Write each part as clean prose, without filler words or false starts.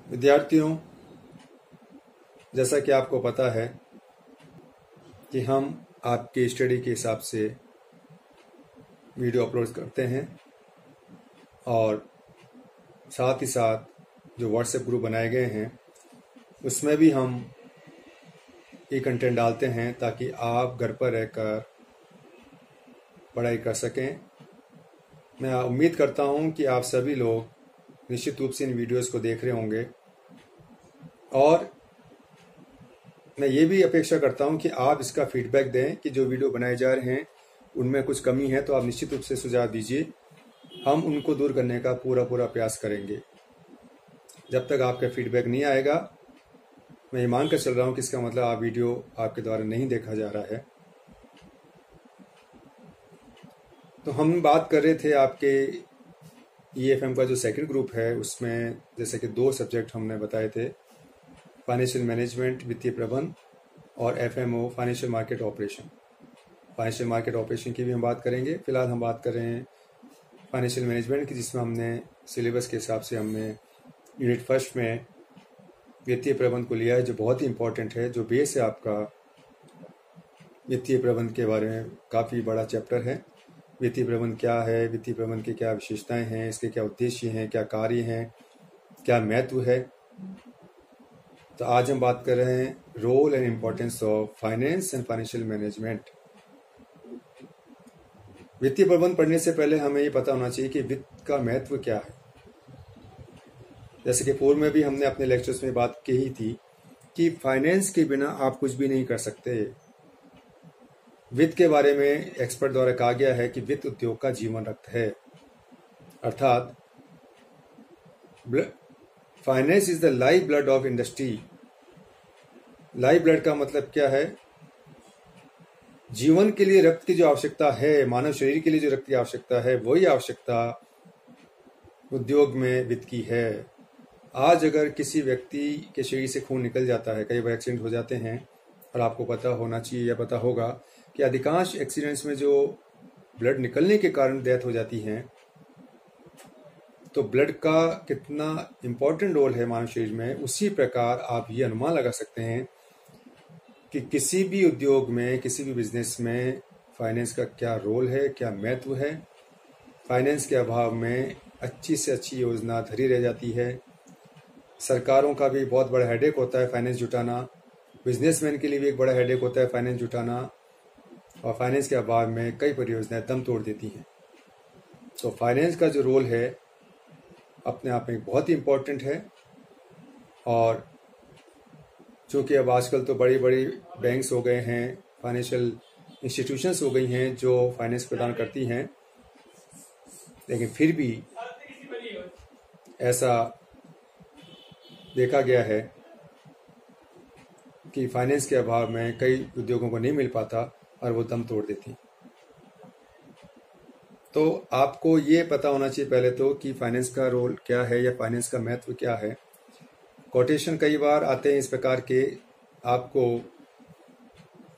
विद्यार्थियों, जैसा कि आपको पता है कि हम आपकी स्टडी के हिसाब से वीडियो अपलोड करते हैं और साथ ही साथ जो व्हाट्सएप ग्रुप बनाए गए हैं उसमें भी हम ये कंटेंट डालते हैं ताकि आप घर पर रहकर पढ़ाई कर सकें। मैं उम्मीद करता हूं कि आप सभी लोग निश्चित रूप से इन वीडियोस को देख रहे होंगे और मैं ये भी अपेक्षा करता हूं कि आप इसका फीडबैक दें कि जो वीडियो बनाए जा रहे हैं उनमें कुछ कमी है तो आप निश्चित रूप से सुझाव दीजिए। हम उनको दूर करने का पूरा प्रयास करेंगे। जब तक आपका फीडबैक नहीं आएगा, मैं ये मान कर चल रहा हूं कि इसका मतलब आप वीडियो आपके द्वारा नहीं देखा जा रहा है। तो हम बात कर रहे थे आपके EFM का जो सेकंड ग्रुप है उसमें जैसे कि 2 सब्जेक्ट हमने बताए थे, फाइनेंशियल मैनेजमेंट वित्तीय प्रबंध और FMO financial market operation. Financial market operation की भी हम बात करेंगे। फिलहाल हम बात कर रहे हैं फाइनेंशियल मैनेजमेंट की, जिसमें हमने सिलेबस के हिसाब से हमने यूनिट फर्स्ट में वित्तीय प्रबंध को लिया है, जो बहुत ही इंपॉर्टेंट है, जो बेस है आपका वित्तीय प्रबंध के बारे में। काफ़ी बड़ा चैप्टर है। वित्तीय प्रबंध क्या है, वित्तीय प्रबंध की क्या विशेषताएं हैं, इसके क्या उद्देश्य हैं, क्या कार्य हैं, क्या महत्व है। तो आज हम बात कर रहे हैं role and importance of finance and financial management. वित्तीय प्रबंध पढ़ने से पहले हमें ये पता होना चाहिए कि वित्त का महत्व क्या है। जैसे कि पूर्व में भी हमने अपने लेक्चर्स में बात की थी कि फाइनेंस के बिना आप कुछ भी नहीं कर सकते। वित्त के बारे में एक्सपर्ट द्वारा कहा गया है कि वित्त उद्योग का जीवन रक्त है, अर्थात finance is the life blood of industry. Life blood का मतलब क्या है? जीवन के लिए रक्त की जो आवश्यकता है, मानव शरीर के लिए जो रक्त की आवश्यकता है, वही आवश्यकता उद्योग में वित्त की है। आज अगर किसी व्यक्ति के शरीर से खून निकल जाता है, कई बार एक्सीडेंट हो जाते हैं और आपको पता होना चाहिए या पता होगा कि अधिकांश एक्सीडेंट्स में जो ब्लड निकलने के कारण डेथ हो जाती है, तो ब्लड का कितना इम्पोर्टेंट रोल है मानव शरीर में। उसी प्रकार आप ये अनुमान लगा सकते हैं कि किसी भी उद्योग में, किसी भी बिजनेस में फाइनेंस का क्या रोल है, क्या महत्व है। फाइनेंस के अभाव में अच्छी से अच्छी योजना धरी रह जाती है। सरकारों का भी बहुत बड़ा हेडेक होता है फाइनेंस जुटाना, बिजनेसमैन के लिए भी एक बड़ा हेडेक होता है फाइनेंस जुटाना, और फाइनेंस के अभाव में कई परियोजनाएं दम तोड़ देती हैं। तो फाइनेंस का जो रोल है अपने आप में बहुत ही इम्पोर्टेंट है। और चूँकि अब आजकल तो बड़ी बड़ी बैंक्स हो गए हैं, फाइनेंशियल इंस्टीट्यूशंस हो गई हैं जो फाइनेंस प्रदान करती हैं, लेकिन फिर भी ऐसा देखा गया है कि फाइनेंस के अभाव में कई उद्योगों को नहीं मिल पाता और वो दम तोड़ देती। तो आपको ये पता होना चाहिए पहले तो कि फाइनेंस का रोल क्या है या फाइनेंस का महत्व क्या है। कोटेशन कई बार आते हैं इस प्रकार के, आपको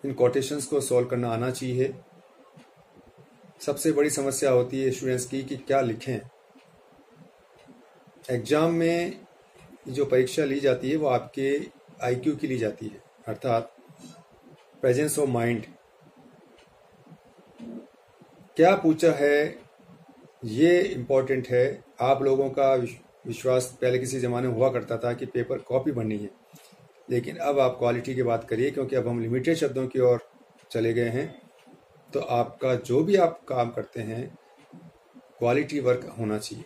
इन कोटेशंस को सॉल्व करना आना चाहिए। सबसे बड़ी समस्या होती है स्टूडेंट्स की कि क्या लिखें। एग्जाम में जो परीक्षा ली जाती है वो आपके IQ की ली जाती है, अर्थात प्रेजेंस ऑफ माइंड। क्या पूछा है ये इम्पोर्टेंट है। आप लोगों का विश्वास पहले किसी ज़माने में हुआ करता था कि पेपर कॉपी बननी है, लेकिन अब आप क्वालिटी की बात करिए, क्योंकि अब हम लिमिटेड शब्दों की ओर चले गए हैं। तो आपका जो भी आप काम करते हैं क्वालिटी वर्क होना चाहिए।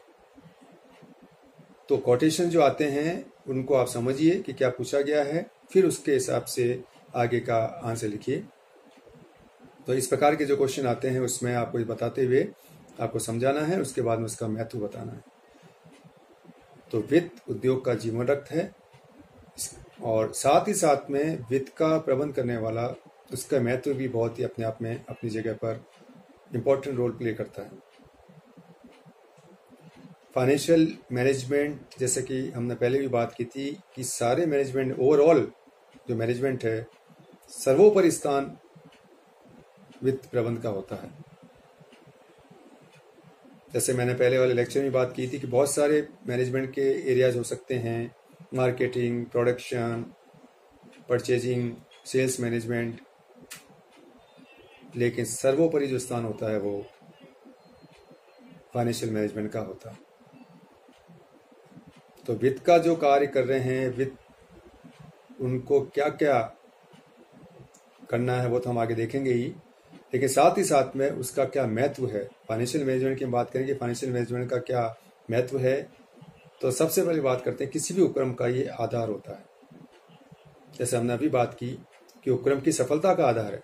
तो कोटेशन जो आते हैं उनको आप समझिए कि क्या पूछा गया है, फिर उसके हिसाब से आगे का आंसर लिखिए। तो इस प्रकार के जो क्वेश्चन आते हैं उसमें आपको बताते हुए आपको समझाना है, उसके बाद में उसका महत्व बताना है। तो वित्त उद्योग का जीवन रक्त है और साथ ही साथ में वित्त का प्रबंध करने वाला, उसका महत्व भी बहुत ही अपने आप में अपनी जगह पर इम्पोर्टेंट रोल प्ले करता है। फाइनेंशियल मैनेजमेंट, जैसे कि हमने पहले भी बात की थी कि सारे मैनेजमेंट, ओवरऑल जो मैनेजमेंट है, सर्वोपरि स्थान वित्त प्रबंध का होता है। जैसे मैंने पहले वाले लेक्चर में बात की थी कि बहुत सारे मैनेजमेंट के एरियाज हो सकते हैं, marketing, production, purchasing, sales management, लेकिन सर्वोपरि जो स्थान होता है वो फाइनेंशियल मैनेजमेंट का होता है। तो वित्त का जो कार्य कर रहे हैं, वित्त उनको क्या क्या करना है वो तो हम आगे देखेंगे ही, लेकिन साथ ही साथ में उसका क्या महत्व है। फाइनेंशियल मैनेजमेंट की बात करेंगे, फाइनेंशियल मैनेजमेंट का क्या महत्व है, तो सबसे पहले बात करते हैं किसी भी उपक्रम का ये आधार होता है। जैसे हमने अभी बात की कि उपक्रम की सफलता का आधार है।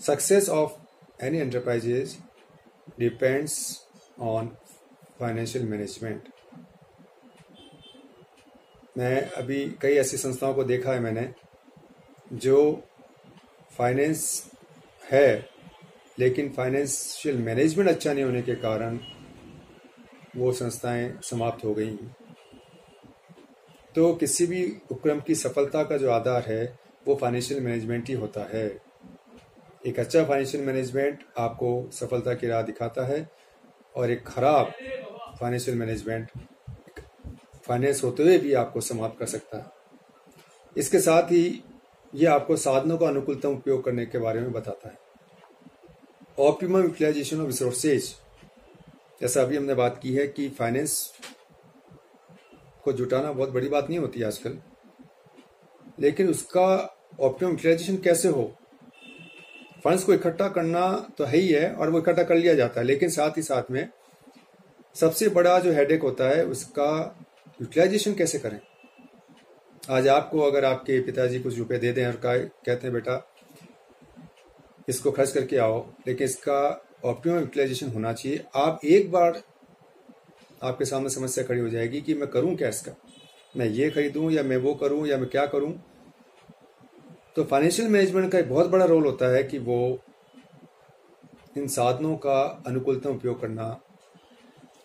Success of any enterprises depends on financial management. मैं अभी कई ऐसी संस्थाओं को देखा है मैंने जो फाइनेंस है लेकिन फाइनेंशियल मैनेजमेंट अच्छा नहीं होने के कारण वो संस्थाएं समाप्त हो गई। तो किसी भी उपक्रम की सफलता का जो आधार है वो फाइनेंशियल मैनेजमेंट ही होता है। एक अच्छा फाइनेंशियल मैनेजमेंट आपको सफलता की राह दिखाता है और एक खराब फाइनेंशियल मैनेजमेंट फाइनेंस होते हुए भी आपको समाप्त कर सकता है। इसके साथ ही ये आपको साधनों का अनुकूलतम उपयोग करने के बारे में बताता है। ऑप्टिमम यूटिलाइजेशन ऑफ रिसोर्सेज, जैसा अभी हमने बात की है कि फाइनेंस को जुटाना बहुत बड़ी बात नहीं होती आजकल, लेकिन उसका ऑप्टिमम यूटिलाइजेशन कैसे हो। फंड्स को इकट्ठा करना तो है ही है और वो इकट्ठा कर लिया जाता है, लेकिन साथ ही साथ में सबसे बड़ा जो हेडेक होता है उसका यूटिलाइजेशन कैसे करें। आज आपको अगर आपके पिताजी कुछ रुपए दे दें और कहते हैं बेटा इसको खर्च करके आओ, लेकिन इसका ऑप्टिमम यूटिलाइजेशन होना चाहिए। आप एक बार आपके सामने समस्या खड़ी हो जाएगी कि मैं करूं क्या इसका, मैं ये खरीदूं या मैं वो करूं या मैं क्या करूं। तो फाइनेंशियल मैनेजमेंट का एक बहुत बड़ा रोल होता है कि वो इन साधनों का अनुकूलतम उपयोग करना,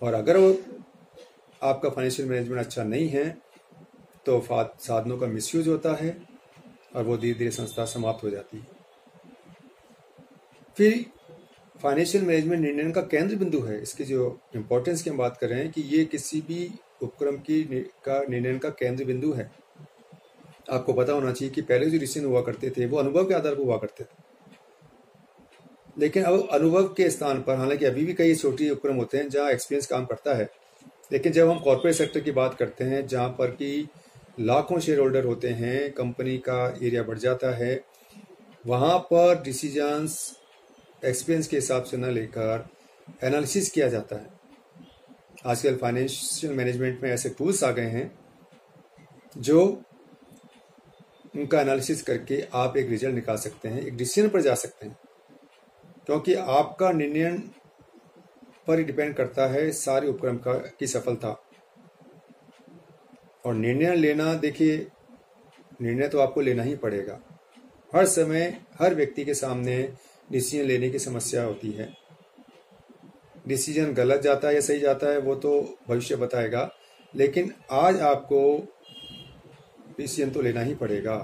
और अगर वो आपका फाइनेंशियल मैनेजमेंट अच्छा नहीं है तो साधनों का मिसयूज होता है और वो धीरे धीरे संस्था समाप्त हो जाती है। फिर फाइनेंशियल मैनेजमेंट निर्णय का केंद्र बिंदु है। इसकी जो इम्पोर्टेंस की हम बात कर रहे हैं कि ये किसी भी उपक्रम का निर्णय का केंद्र बिंदु है। आपको पता होना चाहिए कि पहले जो डिसीजन हुआ करते थे वो अनुभव के आधार पर हुआ करते थे, लेकिन अब अनुभव के स्थान पर, हालांकि अभी भी कई छोटे उपक्रम होते हैं जहां एक्सपीरियंस काम करता है, लेकिन जब हम कॉर्पोरेट सेक्टर की बात करते हैं जहां पर कि लाखों शेयर होल्डर होते हैं, कंपनी का एरिया बढ़ जाता है, वहां पर डिसीजंस एक्सपीरियंस के हिसाब से न लेकर एनालिसिस किया जाता है। आजकल फाइनेंशियल मैनेजमेंट में ऐसे टूल्स आ गए हैं जो उनका एनालिसिस करके आप एक रिजल्ट निकाल सकते हैं, एक डिसीजन पर जा सकते हैं, क्योंकि आपका निर्णय पर ही डिपेंड करता है सारे उपक्रम की सफलता। और निर्णय लेना, देखिए निर्णय तो आपको लेना ही पड़ेगा। हर समय हर व्यक्ति के सामने डिसीजन लेने की समस्या होती है। डिसीजन गलत जाता है या सही जाता है वो तो भविष्य बताएगा, लेकिन आज आपको डिसीजन तो लेना ही पड़ेगा।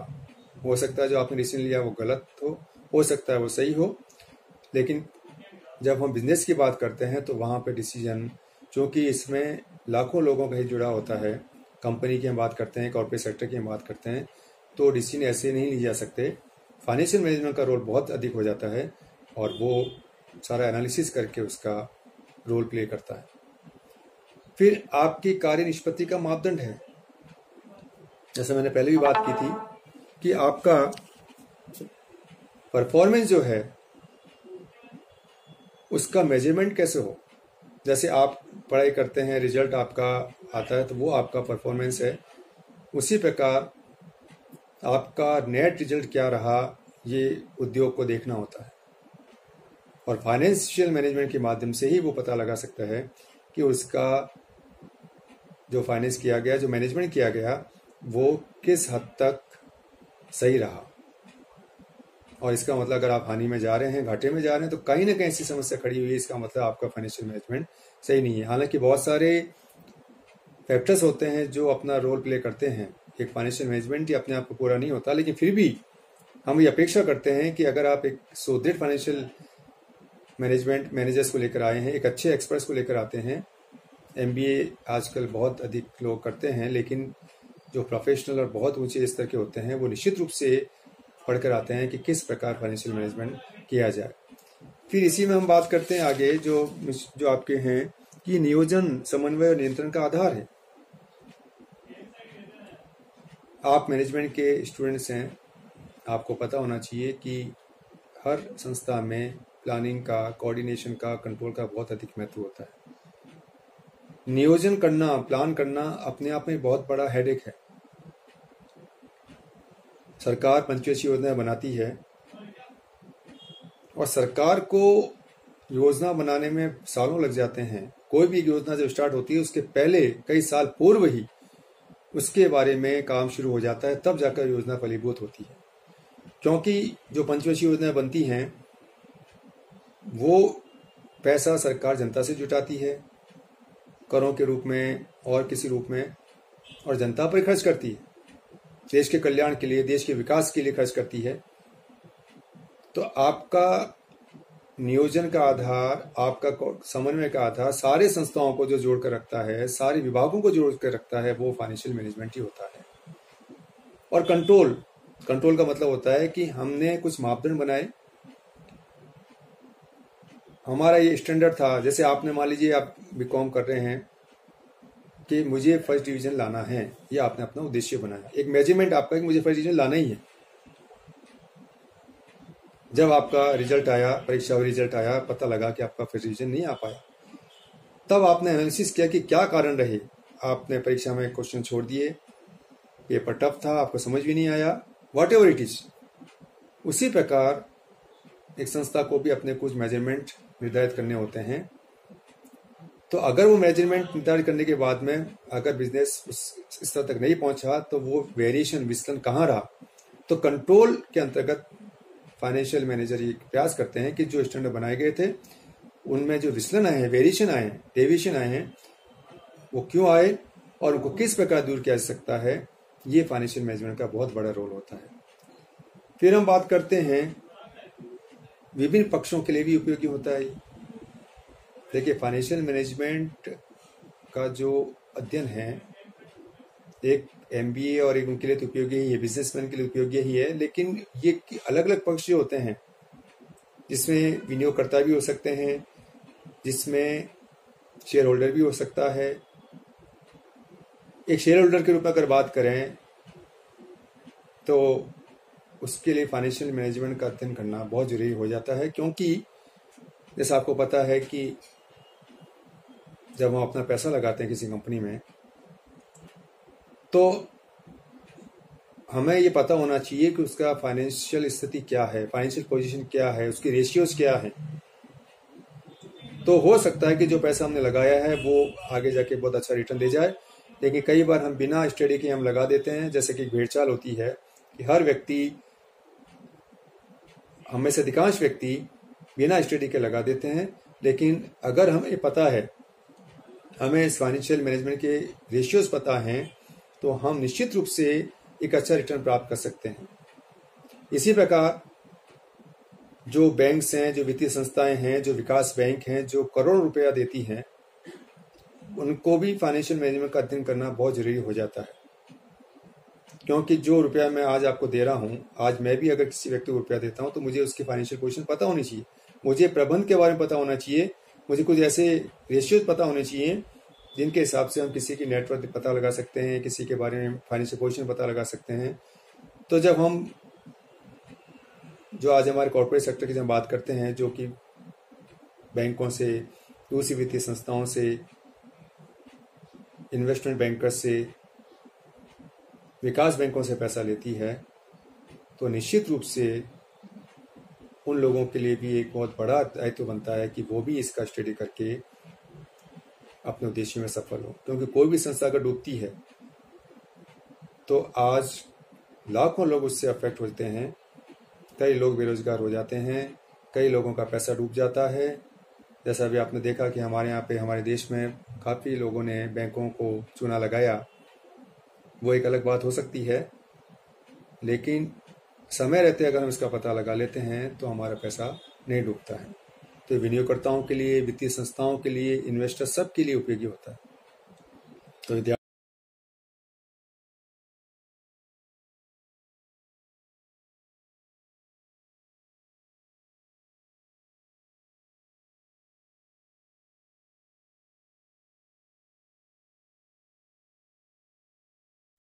हो सकता है जो आपने डिसीजन लिया वो गलत हो सकता है वो सही हो, लेकिन जब हम बिजनेस की बात करते हैं तो वहाँ पे डिसीजन, चूँकि इसमें लाखों लोगों का हित जुड़ा होता है, कंपनी की हम बात करते हैं, कॉर्पोरेट सेक्टर की हम बात करते हैं, तो डिसीजन ऐसे नहीं लिए जा सकते। फाइनेंशियल मैनेजमेंट का रोल बहुत अधिक हो जाता है और वो सारा एनालिसिस करके उसका रोल प्ले करता है। फिर आपकी कार्य निष्पत्ति का मापदंड है। जैसे मैंने पहले भी बात की थी कि आपका परफॉर्मेंस जो है उसका मेजरमेंट कैसे हो। जैसे आप पढ़ाई करते हैं, रिजल्ट आपका आता है तो वो आपका परफॉर्मेंस है। उसी प्रकार आपका नेट रिजल्ट क्या रहा ये उद्योग को देखना होता है, और फाइनेंशियल मैनेजमेंट के माध्यम से ही वो पता लगा सकता है कि उसका जो फाइनेंस किया गया, जो मैनेजमेंट किया गया, वो किस हद तक सही रहा। और इसका मतलब अगर आप हानि में जा रहे हैं, घाटे में जा रहे हैं, तो कहीं ना कहीं ऐसी समस्या खड़ी हुई है, इसका मतलब आपका फाइनेंशियल मैनेजमेंट सही नहीं है। हालांकि बहुत सारे फैक्टर्स होते हैं जो अपना रोल प्ले करते हैं। एक फाइनेंशियल मैनेजमेंट ही अपने आप को पूरा नहीं होता, लेकिन फिर भी हम ये अपेक्षा करते हैं कि अगर आप एक सुदृढ़ फाइनेंशियल मैनेजमेंट मैनेजर्स को लेकर आए हैं, एक अच्छे एक्सपर्ट्स को लेकर आते हैं, MBA आजकल बहुत अधिक लोग करते हैं, लेकिन जो प्रोफेशनल और बहुत ऊंचे स्तर के होते हैं वो निश्चित रूप से पढ़कर आते हैं कि किस प्रकार फाइनेंशियल मैनेजमेंट किया जाए। फिर इसी में हम बात करते हैं आगे जो आपके हैं कि नियोजन, समन्वय और नियंत्रण का आधार है। आप मैनेजमेंट के स्टूडेंट्स हैं, आपको पता होना चाहिए कि हर संस्था में प्लानिंग का, कोऑर्डिनेशन का, कंट्रोल का बहुत अधिक महत्व होता है। नियोजन करना, प्लान करना अपने आप में बहुत बड़ा हेडेक है। सरकार पंचवर्षीय योजना बनाती है और सरकार को योजना बनाने में सालों लग जाते हैं। कोई भी योजना जब स्टार्ट होती है उसके पहले कई साल पूर्व ही उसके बारे में काम शुरू हो जाता है, तब जाकर योजना फलीभूत होती है। क्योंकि जो पंचवर्षीय योजनाएं बनती हैं वो पैसा सरकार जनता से जुटाती है, करों के रूप में और किसी रूप में, और जनता पर खर्च करती है, देश के कल्याण के लिए, देश के विकास के लिए खर्च करती है। तो आपका नियोजन का आधार, आपका समन्वय का आधार सारे संस्थाओं को जो जोड़कर रखता है, सारे विभागों को जोड़कर रखता है, वो फाइनेंशियल मैनेजमेंट ही होता है। और कंट्रोल का मतलब होता है कि हमने कुछ मापदंड बनाए, हमारा ये स्टैंडर्ड था। जैसे आपने मान लीजिए आप बीकॉम कर रहे हैं कि मुझे फर्स्ट डिवीजन लाना है, ये आपने अपना उद्देश्य बनाया, एक मेजरमेंट आपका कि मुझे फर्स्ट डिवीजन लाना ही है। जब आपका रिजल्ट आया, परीक्षा में रिजल्ट आया, पता लगा कि आपका फर्स्ट डिवीजन नहीं आ पाया, तब आपने एनालिसिस किया कि क्या कारण रहे। आपने परीक्षा में क्वेश्चन छोड़ दिए, पेपर टफ था, आपको समझ भी नहीं आया, वॉट एवर इट इज। उसी प्रकार एक संस्था को भी अपने कुछ मेजरमेंट निर्धारित करने होते हैं। तो अगर वो मेजरमेंट निर्धारित करने के बाद में अगर बिजनेस उस स्तर तक नहीं पहुंचा तो वो वेरिएशन, विचलन कहाँ रहा। तो कंट्रोल के अंतर्गत फाइनेंशियल मैनेजर ये प्रयास करते हैं कि जो स्टैंडर्ड बनाए गए थे उनमें जो विचलन आए हैं, वेरिएशन आए हैं, डेविएशन आए हैं, वो क्यों आए और उनको किस प्रकार दूर किया जा सकता है। ये फाइनेंशियल मैनेजमेंट का बहुत बड़ा रोल होता है। फिर हम बात करते हैं विभिन्न पक्षों के लिए भी उपयोगी होता है। देखिए, फाइनेंशियल मैनेजमेंट का जो अध्ययन है, एक MBA और एक उनके लिए तो उपयोगी ही है, बिजनेसमैन के लिए उपयोगी ही है, लेकिन ये अलग अलग पक्ष जो होते हैं जिसमें विनियोगकर्ता भी हो सकते हैं, जिसमें शेयर होल्डर भी हो सकता है। एक शेयर होल्डर के रूप में अगर बात करें तो उसके लिए फाइनेंशियल मैनेजमेंट का अध्ययन करना बहुत जरूरी हो जाता है, क्योंकि जैसा आपको पता है कि जब हम अपना पैसा लगाते हैं किसी कंपनी में तो हमें ये पता होना चाहिए कि उसका फाइनेंशियल स्थिति क्या है, फाइनेंशियल पोजीशन क्या है, उसकी रेशियोज क्या है। तो हो सकता है कि जो पैसा हमने लगाया है वो आगे जाके बहुत अच्छा रिटर्न दे जाए, लेकिन कई बार हम बिना स्टडी के हम लगा देते हैं। जैसे कि भेड़चाल होती है कि हर व्यक्ति, हम में से अधिकांश व्यक्ति बिना स्टडी के लगा देते हैं। लेकिन अगर हमें पता है, हमें इस फाइनेंशियल मैनेजमेंट के रेशियोज पता हैं, तो हम निश्चित रूप से एक अच्छा रिटर्न प्राप्त कर सकते हैं। इसी प्रकार जो बैंक्स हैं, जो वित्तीय संस्थाएं हैं, जो विकास बैंक हैं, जो करोड़ों रुपया देती हैं, उनको भी फाइनेंशियल मैनेजमेंट का अध्ययन करना बहुत जरूरी हो जाता है। क्योंकि जो रुपया मैं आज आपको दे रहा हूं, आज मैं भी अगर किसी व्यक्ति को रुपया देता हूं तो मुझे उसकी फाइनेंशियल पोजीशन पता होनी चाहिए, मुझे प्रबंध के बारे में पता होना चाहिए, मुझे कुछ ऐसे रेशियोज पता होने चाहिए जिनके हिसाब से हम किसी की नेटवर्थ पता लगा सकते हैं, किसी के बारे में फाइनेंशियल पोजीशन पता लगा सकते हैं। तो जब हम जो आज हमारे कॉर्पोरेट सेक्टर की जब बात करते हैं, जो कि बैंकों से, दूसरी वित्तीय संस्थाओं से, इन्वेस्टमेंट बैंकर्स से, विकास बैंकों से पैसा लेती है, तो निश्चित रूप से उन लोगों के लिए भी एक बहुत बड़ा दायित्व बनता है कि वो भी इसका स्टडी करके अपने उद्देश्य में सफल हो। क्योंकि कोई भी संस्था अगर डूबती है तो आज लाखों लोग उससे अफेक्ट होते हैं, कई लोग बेरोजगार हो जाते हैं, कई लोगों का पैसा डूब जाता है। जैसा भी आपने देखा कि हमारे यहाँ पे, हमारे देश में काफ़ी लोगों ने बैंकों को चूना लगाया, वो एक अलग बात हो सकती है, लेकिन समय रहते अगर हम इसका पता लगा लेते हैं तो हमारा पैसा नहीं डूबता है। तो विनियोगकर्ताओं के लिए, वित्तीय संस्थाओं के लिए, इन्वेस्टर सब के लिए उपयोगी होता है। तो